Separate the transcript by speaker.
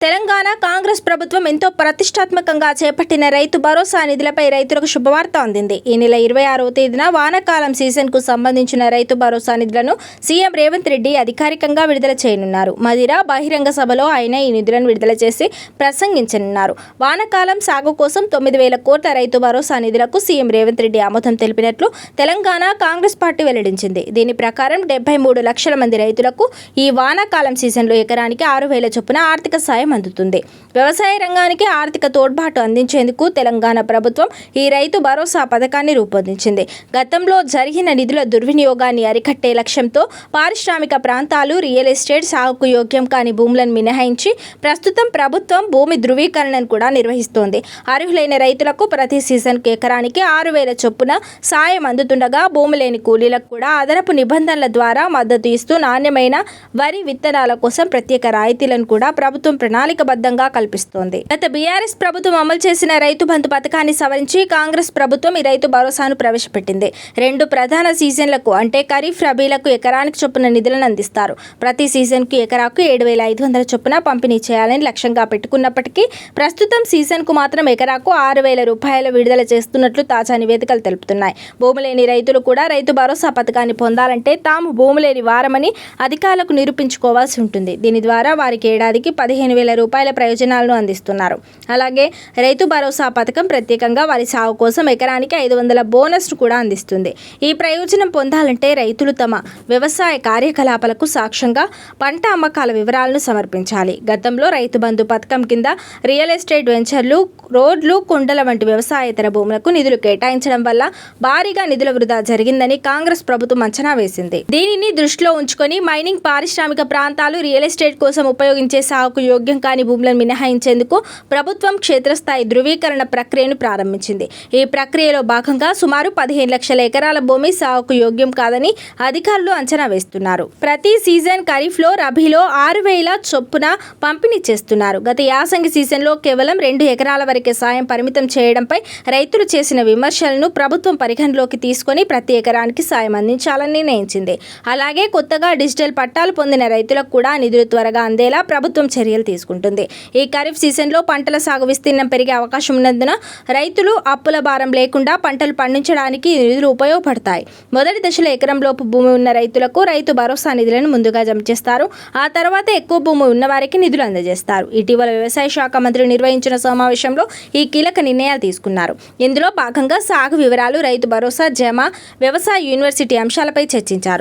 Speaker 1: తెలంగాణ కాంగ్రెస్ ప్రభుత్వం ఎంతో ప్రతిష్టాత్మకంగా చేపట్టిన రైతు భరోసా నిధులపై రైతులకు శుభవార్త అందింది. ఈ నెల 26వ తేదీన వానాకాలం సీజన్కు సంబంధించిన రైతు భరోసా నిధులను సీఎం రేవంత్ రెడ్డి అధికారికంగా విడుదల చేయనున్నారు. మదిర బహిరంగ సభలో ఆయన ఈ నిధులను విడుదల చేసి ప్రసంగించనున్నారు. వానాకాలం సాగు కోసం 9,000 కోట్ల రైతు భరోసా నిధులకు సీఎం రేవంత్ రెడ్డి ఆమోదం తెలిపినట్లు తెలంగాణ కాంగ్రెస్ పార్టీ వెల్లడించింది. దీని ప్రకారం 73 లక్షల మంది రైతులకు ఈ వానాకాలం సీజన్లో ఎకరానికి 6,000 చొప్పున ఆర్థిక సాయం అందుతుంది. వ్యవసాయ రంగానికి ఆర్థిక తోడ్పాటు అందించేందుకు తెలంగాణ ప్రభుత్వం ఈ రైతు భరోసా పథకాన్ని రూపొందించింది. గతంలో జరిగిన నిధుల దుర్వినియోగాన్ని అరికట్టే లక్ష్యంతో పారిశ్రామిక ప్రాంతాలు, రియల్ ఎస్టేట్, సాగుకు యోగ్యం కాని భూములను మినహాయించి ప్రస్తుతం ప్రభుత్వం భూమి ధృవీకరణను కూడా నిర్వహిస్తోంది. అర్హులైన రైతులకు ప్రతి సీజన్కు ఎకరానికి 6,000 చొప్పున సాయం అందుతుండగా భూమి లేని కూలీలకు కూడా అదనపు నిబంధనల ద్వారా మద్దతు ఇస్తూ నాణ్యమైన వరి విత్తనాల కోసం ప్రత్యేక రాయితీలను కూడా ప్రభుత్వం ప్రణాళికబద్ధంగా కల్పిస్తోంది. గత బీఆర్ఎస్ ప్రభుత్వం అమలు చేసిన రైతు బంధు పథకాన్ని సవరించి కాంగ్రెస్ ప్రభుత్వం ఈ రైతు భరోసాను ప్రవేశపెట్టింది. 2 ప్రధాన సీజన్లకు అంటే ఖరీఫ్, రబీలకు ఎకరానికి చొప్పున నిధులను అందిస్తారు. ప్రతి సీజన్కు ఎకరాకు 7,500 చొప్పున పంపిణీ చేయాలని లక్ష్యంగా పెట్టుకున్నప్పటికీ ప్రస్తుతం సీజన్కు మాత్రం ఎకరాకు 6,000 రూపాయలు విడుదల చేస్తున్నట్లు తాజా నివేదికలు తెలుపుతున్నాయి. భూమి లేని రైతులు కూడా రైతు భరోసా పథకాన్ని పొందాలంటే తాము భూమి లేని వారమని అధికారులకు నిరూపించుకోవాల్సి ఉంటుంది. దీని ద్వారా వారికి ఏడాదికి 15,000 రూపాయల ప్రయోజనాలను అందిస్తున్నారు. అలాగే రైతు భరోసా పథకం ప్రత్యేకంగా వారి సాగు కోసం ఎకరానికి 500 బోనస్ను కూడా అందిస్తుంది. ఈ ప్రయోజనం పొందాలంటే రైతులు తమ వ్యవసాయ కార్యకలాపాలకు సాక్ష్యంగా పంట అమ్మకాల వివరాలను సమర్పించాలి. గతంలో రైతు బంధు పథకం కింద రియల్ ఎస్టేట్ వెంచర్లు, రోడ్లు, కుంటల వంటి వ్యవసాయేతర భూములకు నిధులు కేటాయించడం వల్ల భారీగా నిధుల వృధా జరిగిందని కాంగ్రెస్ ప్రభుత్వం అంచనా వేసింది. దీనిని దృష్టిలో ఉంచుకొని మైనింగ్, పారిశ్రామిక ప్రాంతాలు, రియల్ ఎస్టేట్ కోసం ఉపయోగించే సాగుకు యోగ్యం కాని భూములను మినహాయించేందుకు ప్రభుత్వం క్షేత్రస్థాయి ధృవీకరణ ప్రక్రియను ప్రారంభించింది. ఈ ప్రక్రియలో భాగంగా సుమారు 15 లక్షల ఎకరాల భూమి సాగుకు యోగ్యం కాదని అధికారులు అంచనా వేస్తున్నారు. ప్రతి సీజన్ ఖరీఫ్లో, రబీలో 6,000 చొప్పున పంపిణీ చేస్తున్నారు. గత యాసంగి సీజన్లో కేవలం 2 ఎకరాల వరకే సాయం పరిమితం చేయడంపై రైతులు చేసిన విమర్శలను ప్రభుత్వం పరిగణలోకి తీసుకొని ప్రతి ఎకరానికి సాయం అందించాలని నిర్ణయించింది. అలాగే కొత్తగా డిజిటల్ పట్టాలు పొందిన రైతులకు కూడా నిధులు త్వరగా అందేలా ప్రభుత్వం చర్యలు తీసుకుంటుంది. ఈ ఖరీఫ్ సీజన్లో పంటల సాగు విస్తీర్ణం పెరిగే అవకాశం ఉన్నందున రైతులు అప్పుల భారం లేకుండా పంటలు పండించడానికి నిధులు ఉపయోగపడతాయి. మొదటి దశలో ఎకరంలోపు భూమి ఉన్న రైతులకు రైతు భరోసా నిధులను ముందుగా జమ చేస్తారు. ఆ తర్వాత ఎక్కువ భూమి ఉన్న వారికి నిధులు అందజేస్తారు. ఇటీవల వ్యవసాయ శాఖ మంత్రి నిర్వహించిన సమావేశంలో ఈ కీలక నిర్ణయాలు తీసుకున్నారు. ఇందులో భాగంగా సాగు వివరాలు, రైతు భరోసా జమ, వ్యవసాయ యూనివర్సిటీ అంశాలపై చర్చించారు.